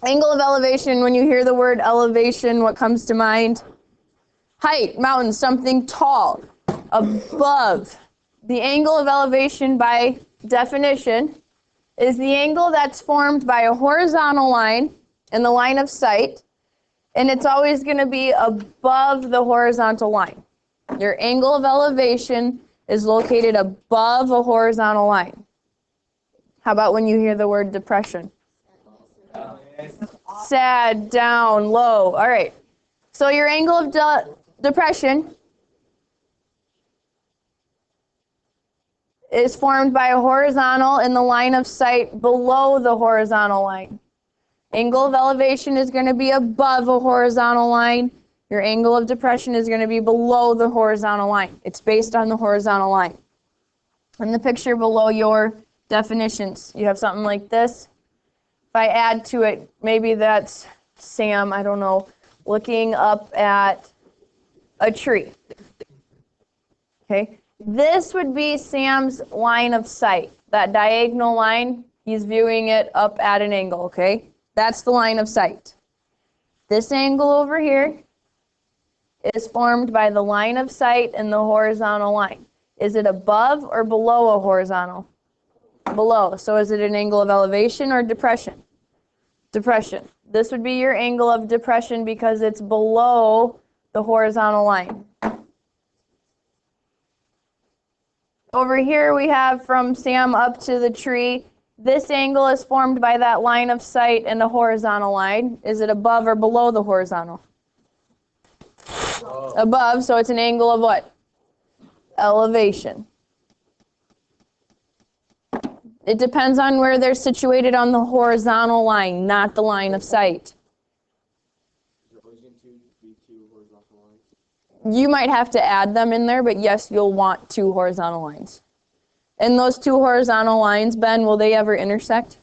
Angle of elevation, when you hear the word elevation, what comes to mind? Height, mountain, something tall, above. The angle of elevation, by definition, is the angle that's formed by a horizontal line in the line of sight, and it's always going to be above the horizontal line. Your angle of elevation is located above a horizontal line. How about when you hear the word depression? Sad, down, low. All right. So your angle of depression is formed by a horizontal in the line of sight below the horizontal line. Angle of elevation is going to be above a horizontal line. Your angle of depression is going to be below the horizontal line. It's based on the horizontal line. In the picture below your definitions, you have something like this. If I add to it, maybe that's Sam, I don't know, looking up at a tree. Okay? This would be Sam's line of sight. That diagonal line, he's viewing it up at an angle, okay? That's the line of sight. This angle over here is formed by the line of sight and the horizontal line. Is it above or below a horizontal? Below. So is it an angle of elevation or depression? Depression. This would be your angle of depression because it's below the horizontal line. Over here we have from Sam up to the tree. This angle is formed by that line of sight and a horizontal line. Is it above or below the horizontal? Above, so it's an angle of what? Elevation. It depends on where they're situated on the horizontal line, not the line of sight. You might have to add them in there, but yes, you'll want two horizontal lines. And those two horizontal lines, Ben, will they ever intersect?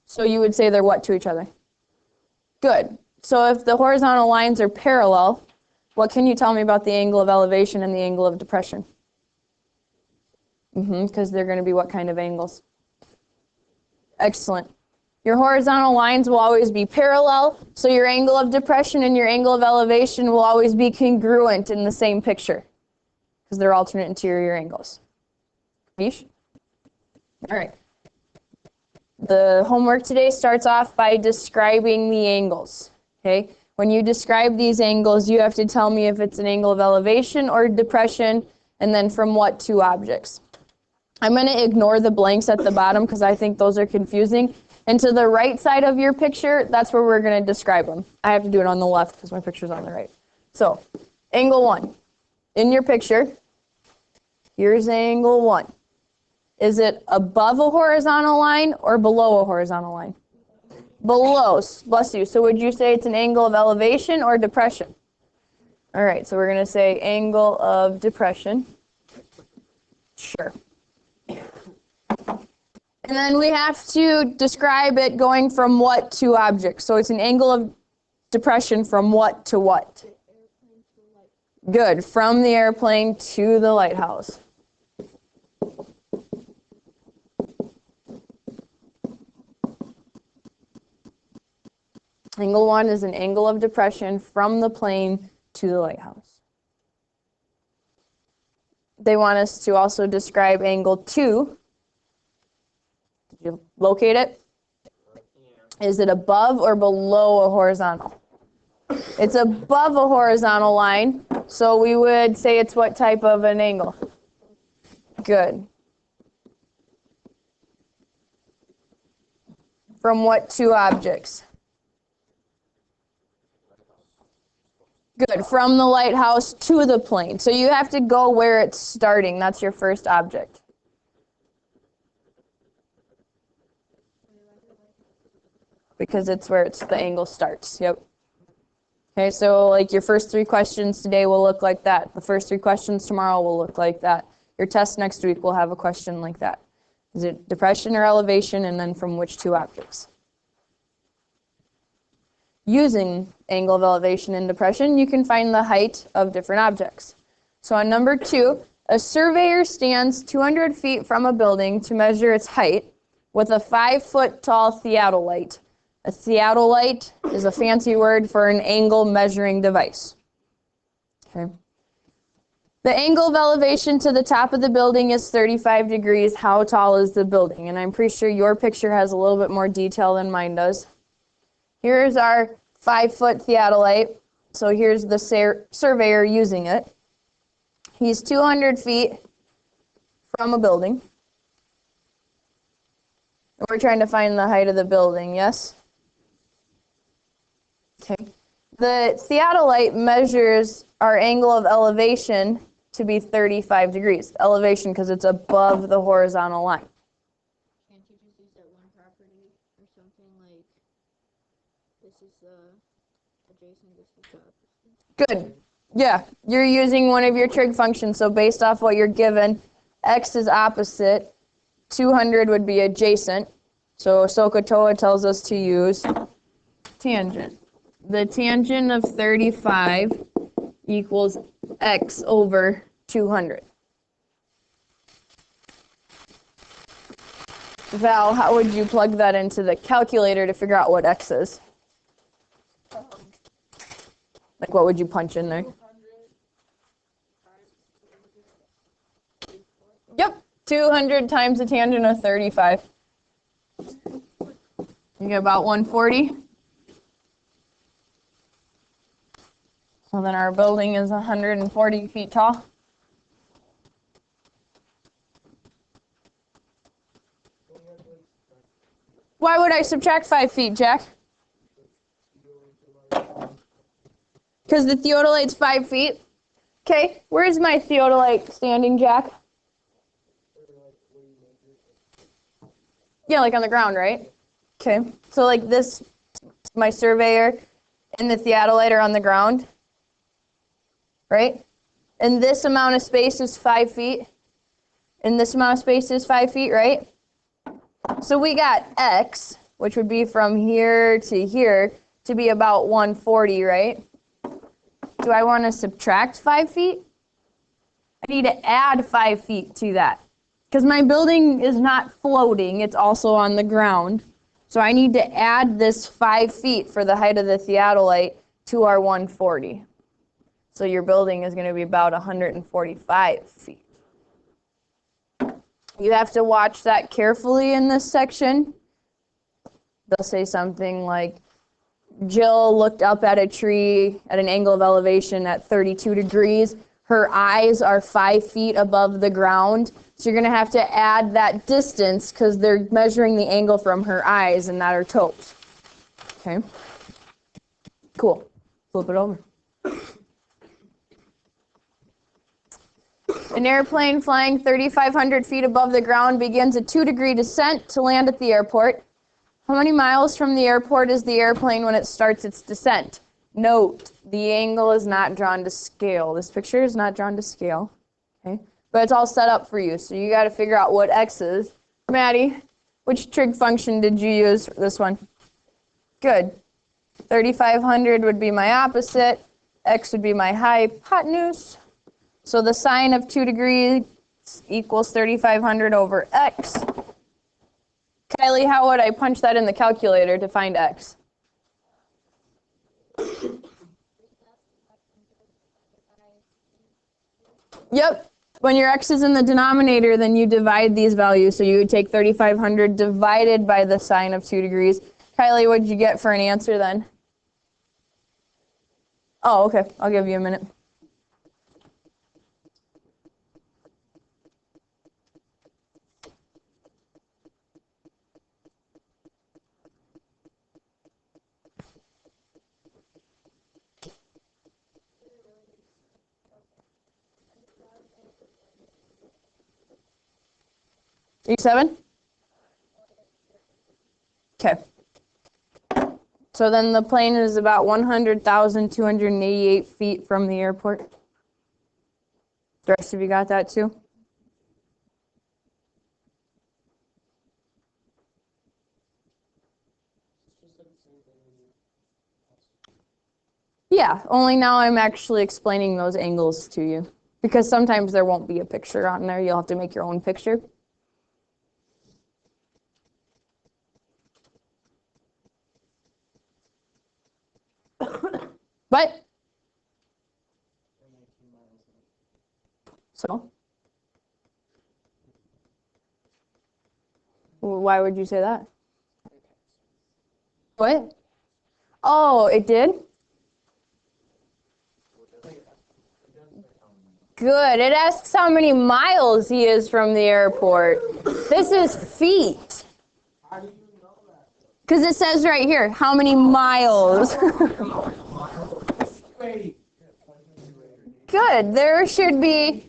So you would say they're what to each other? Good. So if the horizontal lines are parallel, what can you tell me about the angle of elevation and the angle of depression? Because they're going to be what kind of angles? Excellent. Your horizontal lines will always be parallel, so your angle of depression and your angle of elevation will always be congruent in the same picture, because they're alternate interior angles. Fish? All right. The homework today starts off by describing the angles. Okay? When you describe these angles, you have to tell me if it's an angle of elevation or depression, and then from what two objects. I'm going to ignore the blanks at the bottom because I think those are confusing. And to the right side of your picture, that's where we're going to describe them. I have to do it on the left because my picture's on the right. So, angle 1. In your picture, here's angle 1. Is it above a horizontal line or below a horizontal line? Below. Bless you. So would you say it's an angle of elevation or depression? All right, so we're going to say angle of depression. Sure. And then we have to describe it going from what to object. So it's an angle of depression from what to what? Good. From the airplane to the lighthouse. Angle 1 is an angle of depression from the plane to the lighthouse. They want us to also describe angle 2. Did you locate it? Is it above or below a horizontal? It's above a horizontal line, so we would say it's what type of an angle? Good. From what two objects? Good. From the lighthouse to the plane. So you have to go where it's starting. That's your first object. Because it's where the angle starts. Yep. Okay, so like your first 3 questions today will look like that. The first 3 questions tomorrow will look like that. Your test next week will have a question like that. Is it depression or elevation, and then from which 2 objects? Using angle of elevation and depression, you can find the height of different objects. So on number 2, a surveyor stands 200 feet from a building to measure its height with a 5-foot tall theodolite. A theodolite is a fancy word for an angle measuring device. Okay. The angle of elevation to the top of the building is 35 degrees. How tall is the building? And I'm pretty sure your picture has a little bit more detail than mine does. Here's our 5-foot theodolite. So here's the surveyor using it. He's 200 feet from a building. We're trying to find the height of the building, yes? Okay. The theodolite measures our angle of elevation to be 35 degrees. Elevation because it's above the horizontal line. Can't you just use that one property or something like this is adjacent, this is opposite? Good. Yeah, you're using one of your trig functions, so based off what you're given, x is opposite, 200 would be adjacent. So SOHCAHTOA tells us to use tangent. The tangent of 35 equals x over 200. Val, how would you plug that into the calculator to figure out what x is? Like, what would you punch in there? Yep, 200 times the tangent of 35. You get about 140. So then our building is 140 feet tall. Why would I subtract 5 feet, Jack? Because the theodolite's 5 feet. Okay, where's my theodolite standing, Jack? Yeah, like on the ground, right? Okay, so like this, my surveyor and the theodolite are on the ground, right? And this amount of space is 5 feet. And this amount of space is 5 feet, right? So we got x, which would be from here to here, to be about 140, right? Do I want to subtract 5 feet? I need to add 5 feet to that. Because my building is not floating, it's also on the ground. So I need to add this 5 feet for the height of the theodolite to our 140. So your building is going to be about 145 feet. You have to watch that carefully in this section. They'll say something like, Jill looked up at a tree at an angle of elevation at 32 degrees. Her eyes are 5 feet above the ground. So you're going to have to add that distance because they're measuring the angle from her eyes and not her toes. Okay? Cool. Flip it over. An airplane flying 3,500 feet above the ground begins a 2-degree descent to land at the airport. How many miles from the airport is the airplane when it starts its descent? Note, the angle is not drawn to scale. This picture is not drawn to scale, okay? But it's all set up for you, so you got to figure out what x is. Maddie, which trig function did you use for this one? Good. 3,500 would be my opposite. X would be my hypotenuse. So the sine of 2 degrees equals 3,500 over x. Kylie, how would I punch that in the calculator to find x? Yep. When your x is in the denominator, then you divide these values. So you would take 3,500 divided by the sine of 2 degrees. Kylie, what did you get for an answer then? Oh, okay. I'll give you a minute. E7? Okay. So then the plane is about 100,288 feet from the airport. The rest of you got that too? Yeah, only now I'm actually explaining those angles to you. Because sometimes there won't be a picture on there. You'll have to make your own picture. What? So? Why would you say that? What? Oh, it did? Good. It asks how many miles he is from the airport. This is feet. How do you know that? Because it says right here, how many miles? Wait. Good. There should be.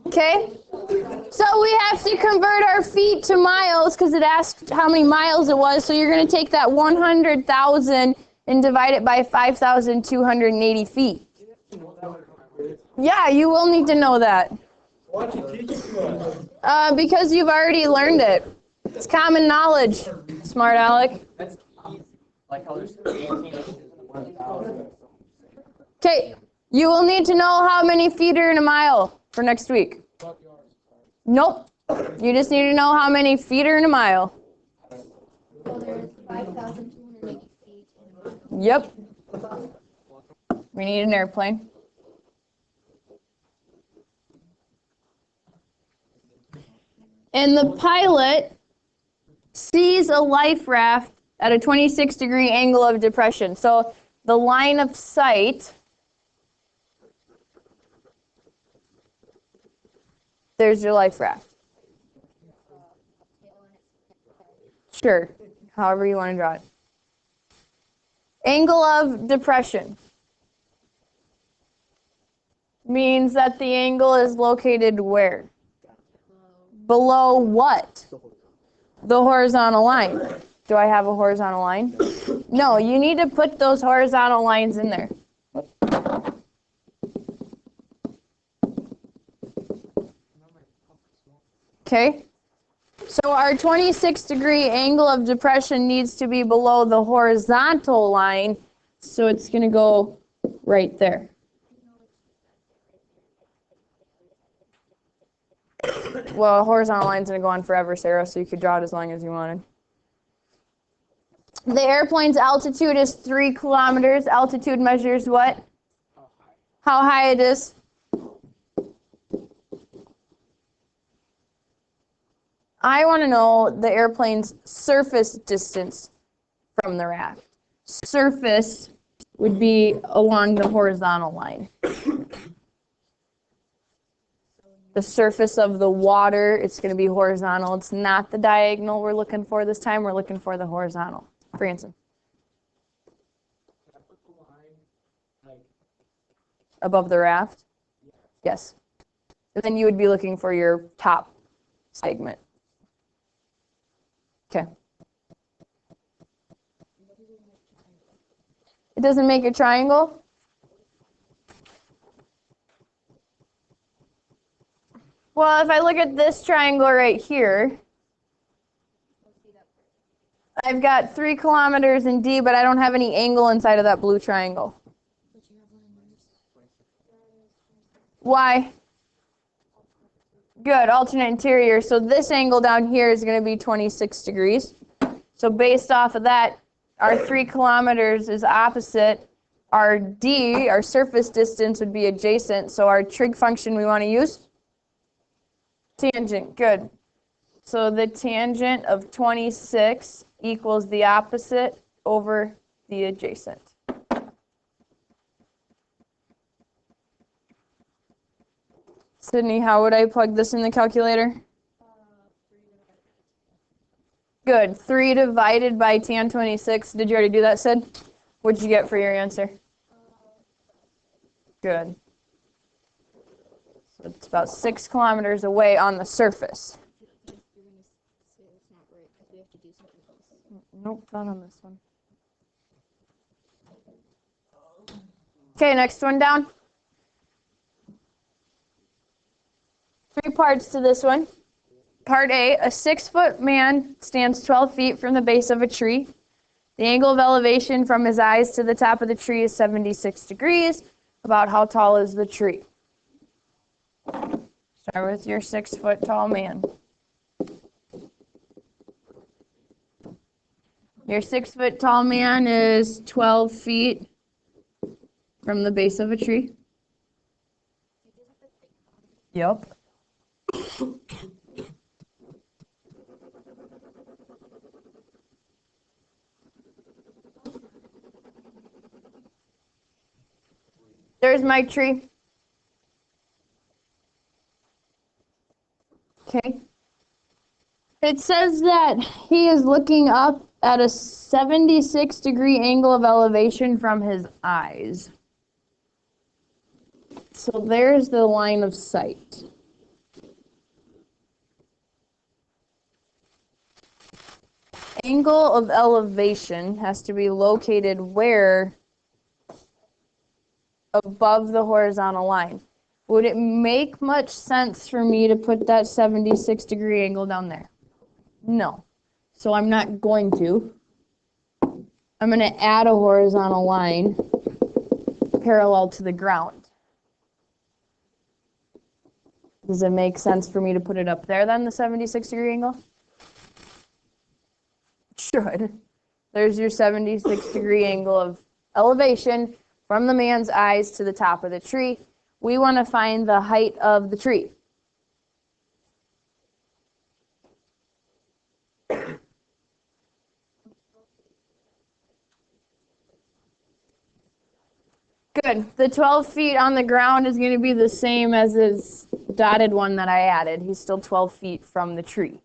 Okay. So we have to convert our feet to miles because it asked how many miles it was. So you're going to take that 100,000 and divide it by 5,280 feet. Yeah, you will need to know that. Why don't you teach it to us? Because you've already learned it. It's common knowledge. Smart Alec. That's easy. Like how there's 18 inches in 1,000. Okay, you will need to know how many feet are in a mile for next week. Nope. You just need to know how many feet are in a mile. So there's 5,280 feet in a mile. Yep. We need an airplane. And the pilot sees a life raft at a 26-degree angle of depression. So the line of sight, there's your life raft. Sure, however you want to draw it. Angle of depression means that the angle is located where? Below what? The horizontal line. Do I have a horizontal line? No, you need to put those horizontal lines in there. Okay? So our 26-degree angle of depression needs to be below the horizontal line, so it's going to go right there. Well, horizontal line's going to go on forever, Sarah, so you could draw it as long as you wanted. The airplane's altitude is 3 kilometers. Altitude measures what? How high it is. I want to know the airplane's surface distance from the raft. Surface would be along the horizontal line. The surface of the water, it's going to be horizontal. It's not the diagonal we're looking for this time. We're looking for the horizontal. Branson. Can I put the line like Above the raft? Yes. And then you would be looking for your top segment. Okay. It doesn't make a triangle? Well, if I look at this triangle right here, I've got 3 kilometers in D, but I don't have any angle inside of that blue triangle. Why? Good, alternate interior. So this angle down here is going to be 26 degrees. So based off of that, our 3 kilometers is opposite. Our D, our surface distance, would be adjacent. So our trig function we want to use? Tangent, good. So the tangent of 26 equals the opposite over the adjacent. Sydney, how would I plug this in the calculator? Good. 3 divided by tan 26. Did you already do that, Sid? What'd you get for your answer? Good. So it's about 6 kilometers away on the surface. You're going to say it's not right because we have to do something else. Nope, not on this one. Okay, next one down. 3 parts to this one. Part A, a 6-foot man stands 12 feet from the base of a tree. The angle of elevation from his eyes to the top of the tree is 76 degrees. About how tall is the tree? Start with your 6-foot tall man. Your 6-foot tall man is 12 feet from the base of a tree. Yep. There's my tree. Okay. It says that he is looking up at a 76-degree angle of elevation from his eyes. So there's the line of sight. Angle of elevation has to be located where? Above the horizontal line. Would it make much sense for me to put that 76-degree angle down there? No. So I'm not going to. I'm going to add a horizontal line parallel to the ground. Does it make sense for me to put it up there then, the 76-degree angle? Should. There's your 76-degree angle of elevation from the man's eyes to the top of the tree. We want to find the height of the tree. Good. The 12 feet on the ground is going to be the same as his dotted one that I added. He's still 12 feet from the tree.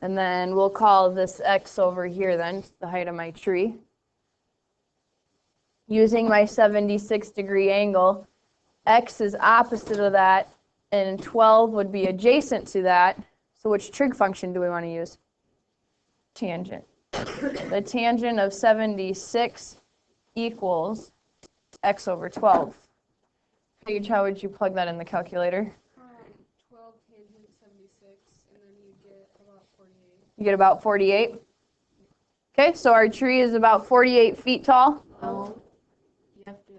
And then we'll call this X over here then, the height of my tree. Using my 76-degree angle, X is opposite of that, and 12 would be adjacent to that. So which trig function do we want to use? Tangent. The tangent of 76 equals X over 12. Paige, how would you plug that in the calculator? 12 tangent 76, and then you get about 48. You get about 48? Okay, so our tree is about 48 feet tall. No. You have to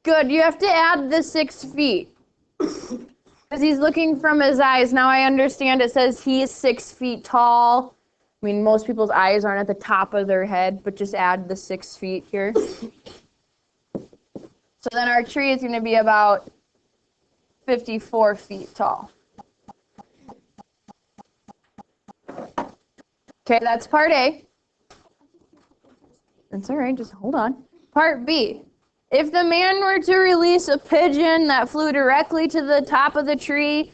Good, you have to add the 6 feet. Because he's looking from his eyes. Now I understand it says he is 6 feet tall. I mean, most people's eyes aren't at the top of their head, but just add the 6 feet here. So then our tree is going to be about 54 feet tall. Okay, that's part A. That's all right, just hold on. Part B. If the man were to release a pigeon that flew directly to the top of the tree,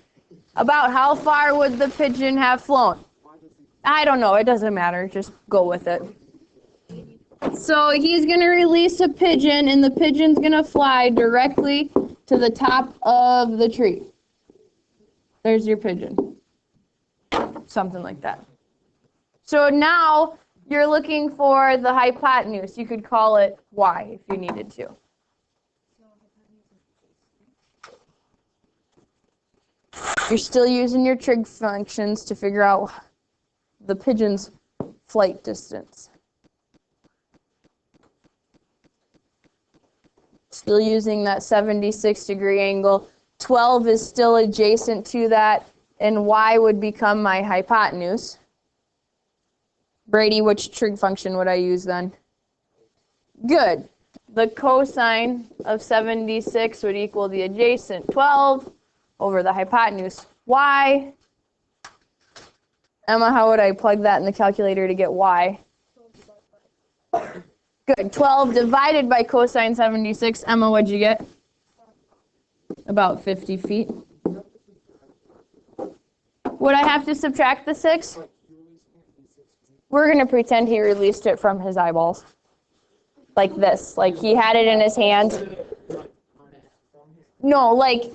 about how far would the pigeon have flown? I don't know, it doesn't matter, just go with it. So he's going to release a pigeon, and the pigeon's going to fly directly to the top of the tree. There's your pigeon. Something like that. So now you're looking for the hypotenuse. You could call it y if you needed to. You're still using your trig functions to figure out the pigeon's flight distance. Still using that 76-degree angle. 12 is still adjacent to that, and y would become my hypotenuse. Brady, which trig function would I use then? Good. The cosine of 76 would equal the adjacent 12 over the hypotenuse y. Emma, how would I plug that in the calculator to get y? Good. 12 divided by cosine 76. Emma, what'd you get? About 50 feet. Would I have to subtract the 6? We're going to pretend he released it from his eyeballs. Like this. Like he had it in his hand. No, like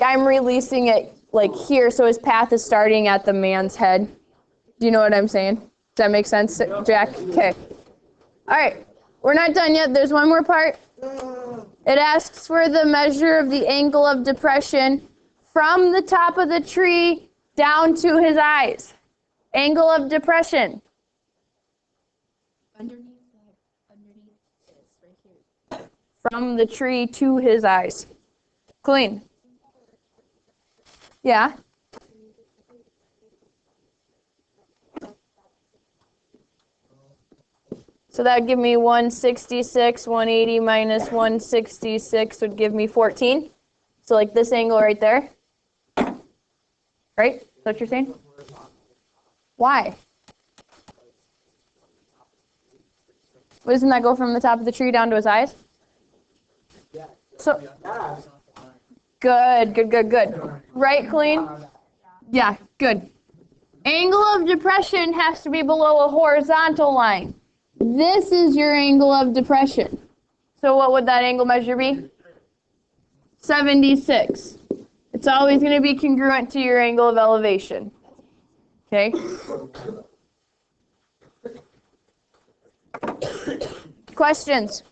I'm releasing it like here, so his path is starting at the man's head. Do you know what I'm saying? Does that make sense, Jack? Okay. All right. We're not done yet. There's one more part. It asks for the measure of the angle of depression from the top of the tree down to his eyes. Angle of depression. underneath this right here. From the tree to his eyes. Colleen. Yeah? So that would give me 166. 180 minus 166 would give me 14. So like this angle right there. Right? Is that what you're saying? Why? Doesn't that go from the top of the tree down to his eyes? So, good. Right, Colleen? Yeah, good. Angle of depression has to be below a horizontal line. This is your angle of depression. So what would that angle measure be? 76. It's always going to be congruent to your angle of elevation. Okay? Questions?